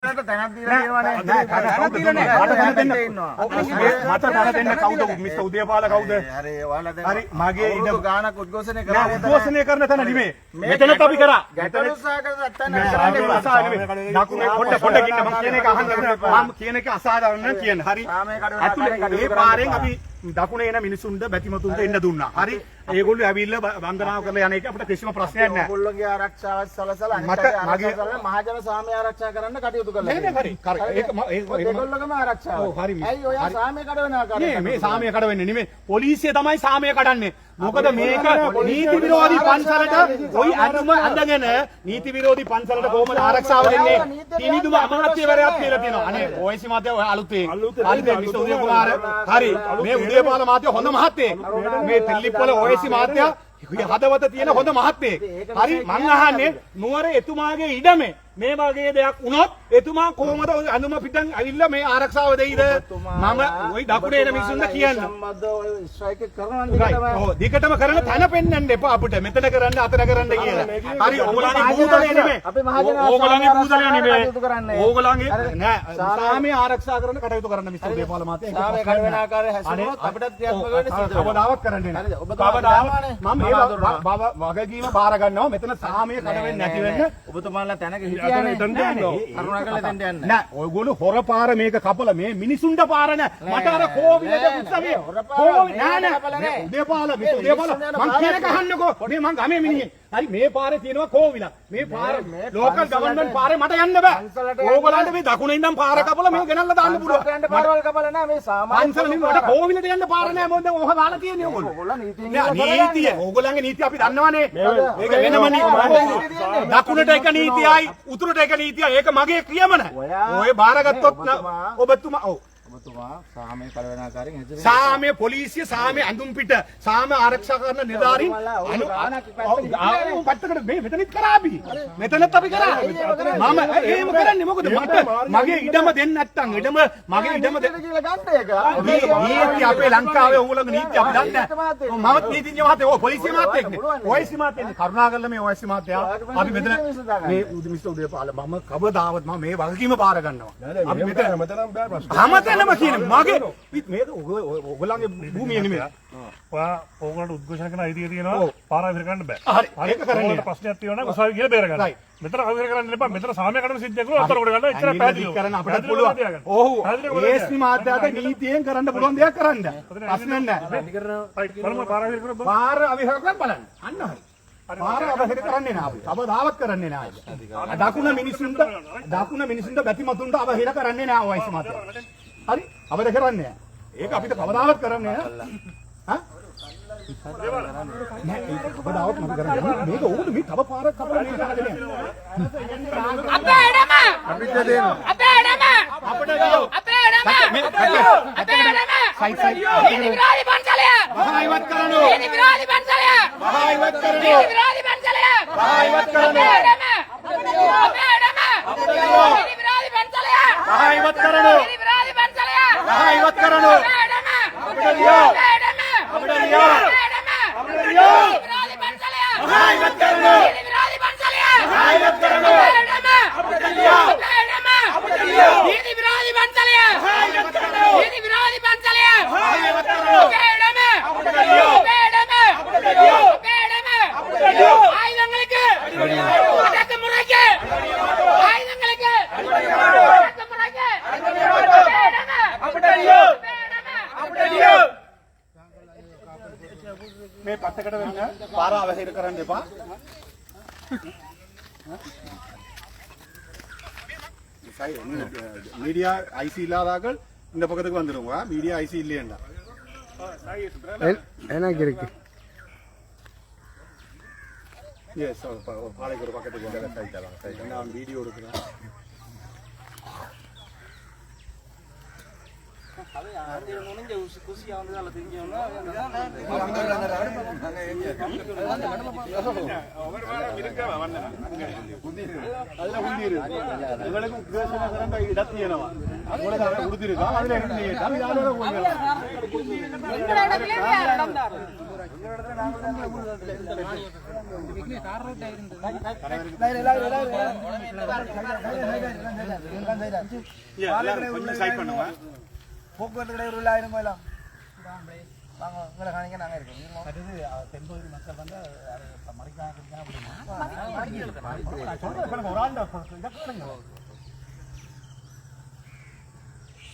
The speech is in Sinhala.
ගැටට තැනක් දීලා තියෙනවනේ. නෑ තැනක් දීලා නෑ. මට තැන දෙන්න ඉන්නවා. මට තැන දෙන්න කවුද? මිස්ටර් උදේපාල කවුද? හරි ඔයාලා දැන් හරි මගේ ඉඩ ගානක් උද්ඝෝෂණය කරා. නෑ උද්ඝෝෂණය කරන තැන නෙමෙයි. මෙතනත් අපි කරා. ගැටලු සාකච්ඡා තැන දකුණේ පොඩ කින්න මම කියන එක අහන්න මම කියන එක අසාධාරණ කියන. හරි. ඇතුලේ ඒ පාරෙන් අපි දකුණේ එන මිනිසුන්ට බැතිමතුන්ට එන්න දුන්නා. හරි. ඒගොල්ලෝ ඇවිල්ලා වන්දනාව කරලා යන එක අපිට කිසිම ප්‍රශ්නයක් නැහැ. ඔයගොල්ලෝගේ ආරක්ෂාව සලසලා මගේ මහජන සාමය ආරක්ෂා කරන්න කටයුතු කළා. නෑ හරි. ඒක ඒගොල්ලෝගම ආරක්ෂාව. ඔව් හරි. ඇයි ඔයා සාමය කඩවන ආකාරය? මේ සාමය කඩවෙන්නේ නෙමෙයි. පොලිසිය තමයි සාමය කඩන්නේ. මොකද මේක නීති විරෝධී පන්සලට ওই අඳුම අඳගෙන නීති විරෝධී පන්සලට කොහොමද ආරක්ෂාව දෙන්නේ? තිනිදුම අමාත්‍යවරයාත් කියලා තියෙනවා. අනේ ඔයසි මාත්‍ය අලුතෙන් මිස්ටර් උදය කුමාර හරි. මේ උදේපාල මාත්‍ය හොඳ මහත්තයෙක්. මේ තෙල්ලිප්පල ඔයසි මාත්‍ය හදවත තියෙන හොඳ මහත්තයෙක්. හරි මං අහන්නේ නුවර එතුමාගේ ඉඩමේ මේ වගේ දෙයක් වුණොත් එතුමා කොහොමද අඳුම පිටන් ඇවිල්ලා මේ ආරක්ෂාව දෙයිද? මම ওই දකුණේ එන මිනිස්සුන්ට කියන්න. ස්ට්‍රයික් කරනවා ඔව් දිගටම කරන තැන පෙන්වන්න එපා අපිට. මෙතන කරන්න අතන කරන්න කියලා. හරි ඕගොල්ලන්ගේ බූදලේ නෙමෙයි. ඕගොල්ලන්ගේ බූදලේ නෙමෙයි. ඕගොල්ලන්ගේ නෑ සාමය ආරක්ෂා කරන කටයුතු කරන්න මිස්ටර් දේපාල මහත්තයා. සාමය කඩ වෙන ආකාරය හැසිරුණොත් අපිටත් ක්‍රියාත්මක වෙන්න සිද්ධ වෙනවා. කවදාවත් කරන්නේ නෑ. කවදාවත් මම මේ වගකීම බාර ගන්නවා. මෙතන සාමය කඩ වෙන්නේ නැති වෙන්න ඔබතුමාලා තැනක හිටියානේ. කරුණාකරලා දෙන්න යන්න. නෑ ඔයගොල්ලෝ හොර පාර මේක කපලා මේ මිනිසුන්ට පාර නෑ. මට අර කෝවිලද උත්සවය. කෝවිල නෑ නෑ. උදේපාල මිස්ටර් උදේපාල මං කියන එක අහන්නකෝ. මේ මං ගමේ මිනිහෙක්. හරි මේ පාරේ තියෙනවා කෝවිල. මේ පාර ලෝකල් ගවර්න්මන්ට් පාරේ මට යන්න බෑ. ඕගොල්ලන්ට මේ දකුණේ ඉඳන් පාර කපලා මේක ගෙනල්ලා දාන්න පුළුවන්. යන්න පාරවල් කපලා නෑ මේ සාමාන්‍ය පන්සල නෙමෙයි මට කෝවිලට යන්න පාර නෑ. මොකද ඔහ දාලා තියෙන්නේ ඕගොල්ලෝ. නීතිය ඕගොල්ලන්ගේ නීතිය අපි දන්නවනේ. මේක වෙනම නීතිය. දකුණට එක නීතියයි උතුරට එක නීතියයි. ඒක මගේ ක්‍රියමන. ඔය බාරගත්තොත් ඔබතුමා ඔව් ඔබතුමා සාමය කඩ වෙන ආකාරයෙන් හැසිරෙනවා. සාමය පොලිසිය සාමය අඳුම් පිට සාමය ආරක්ෂා කරන නිලධාරීන් පැත්තකට මේ මෙතනත් කරා අපි. මෙතනත් අපි කරා. මම එහෙම කරන්නේ මොකද මට මගේ ඉඩම දෙන්න නැත්තම් ඉඩම මගේ ඉඩම දෙන්න කියලා ගන්න එක. නීති අපේ ලංකාවේ ඕගොල්ලෝගේ නීති අපි දන්නේ නැහැ. මමත් නීතිඥ මහත්තයා ඔය පොලිසිය මහත්තයෙක්නේ. ඔයසි මහත්තයා කරුණාකරලා මේ ඔයසි මහත්තයා අපි මෙතන මේ මිස්ටර් උදේපාල මම කවදාවත් මම මේ වගකීම බාර ගන්නවා. අපි මෙතන බෑ ප්‍රශ්න. මගේ මේක ඔයගොල්ලන්ගේ භූමිය නෙමෙයි. ඕගොල්ලන්ට උද්ඝෝෂණ කරන අයිතිය තියෙනවා. පාර අවිර කරන්න බෑ. හරි ඒක කරන්නේ. ප්‍රශ්නයක් තියෙනවා නම් උසාවි කියලා බේර ගන්න. මෙතන අවිර කරන්න එපා. මෙතන සාමය කඩන සිද්ධියක් වුණා අතර කොට ගන්න. එච්චර පැහැදිලි කරන්න අපිට පුළුවන්. ඔව් ඒස්නි මාත්‍යාට නීතියෙන් කරන්න පුළුවන් දෙයක් කරන්න. ප්‍රශ්න නැහැ. බලමු පාර අවිර කරලා පාර අවිර කරලා බලන්න. අන්න හරි. පාර අවහිර කරන්නේ නැහැ අපි. කවදාවත් කරන්නේ නැහැ. දකුණ මිනිසුන්ට බැතිමතුන්ට අවහිර කරන්නේ නැහැ ඔයසි මාත්‍යා. හරි අපිට කරන්නේ නැහැ. ඒක අපිට කවදාවත් කරන්නේ නැහැ. හා? නෑ ඒක කවදාවත් මම කරන්නේ නැහැ. මේක ඕනේ මේ තව පාරක් කපලා මේක කරගෙන යනවා. අපේ එඩම අපිට දෙන්න. අපේ එඩම අපිට දියෝ. අපේ එඩම අපේ එඩම නීති විරෝධී පන්සලය මහා ඉවත් කරනෝ. නීති විරෝධී පන්සලය මහා ඉවත් කරනෝ. නීති විරෝධී පන්සලය මහා ඉවත් කරනෝ. අපේ එඩම අපේ එඩම නීති විරෝධී පන්සලය මහා ඉවත් කරනෝ. නීති විරෝධී පන්සලය මහා ඉවත් කරනෝ. අපේ එඩම අපිට දියෝ. අපේ එඩම අපිට දියෝ. අපේ එඩම අපිට දියෝ. නීති විරෝධී පන්සලය මහා ඉවත් කරනෝ. නීති විරෝධී පන්සලය මහා ඉවත් කරනෝ. අපේ එඩම අපිට දියෝ. අපේ එඩම අපිට දියෝ. නීති විරෝධී පන්සලය මහා ඉවත් කරනෝ. නීති විරෝධී පන්සලය මහා ඉවත් කරනෝ. අපේ එඩම අපිට දියෝ. අපේ එඩම අපිට දියෝ. අපේ එඩම අපිට දියෝ. ஆயுதங்களுக்கு அடக்குமுறைக்கு ஆயுதங்களுக்கு அடக்குமுறைக்கு මේ පැත්තකට වෙන්න පාර අවහිර කරන්න එපා. மீடியா ஐசி இல்லாதாக்கள் இந்த பக்கத்துக்கு வந்துருங்க. மீடியா ஐசி இல்லையண்டா எனக்கு இருக்கு. எஸ் பாலைக்கு ஒரு பக்கத்துக்கு நான் வீடியோ எடுக்கிறேன். அதுல உண்டியிருக்கு உங்களுக்கு உத்வேசமா சிறந்த இடத்தியனவா உங்களுக்கு அதை கொடுத்திருக்கா அதுல என்ன செய்யட்டா யாரோட போய்க்கலாம் எங்கட இடத்துலயே வேற இடம் தாரு கொஞ்சம் சைட் பண்ணுங்க போக்குவரத்து கடை ஒரு 1000 ரூபாய்லாம் வாங்க உங்களை காணிக்க நாங்க இருக்கோம் தென்பகுதி மக்கள் வந்து மறைக்காக ஒரு ஆண்டு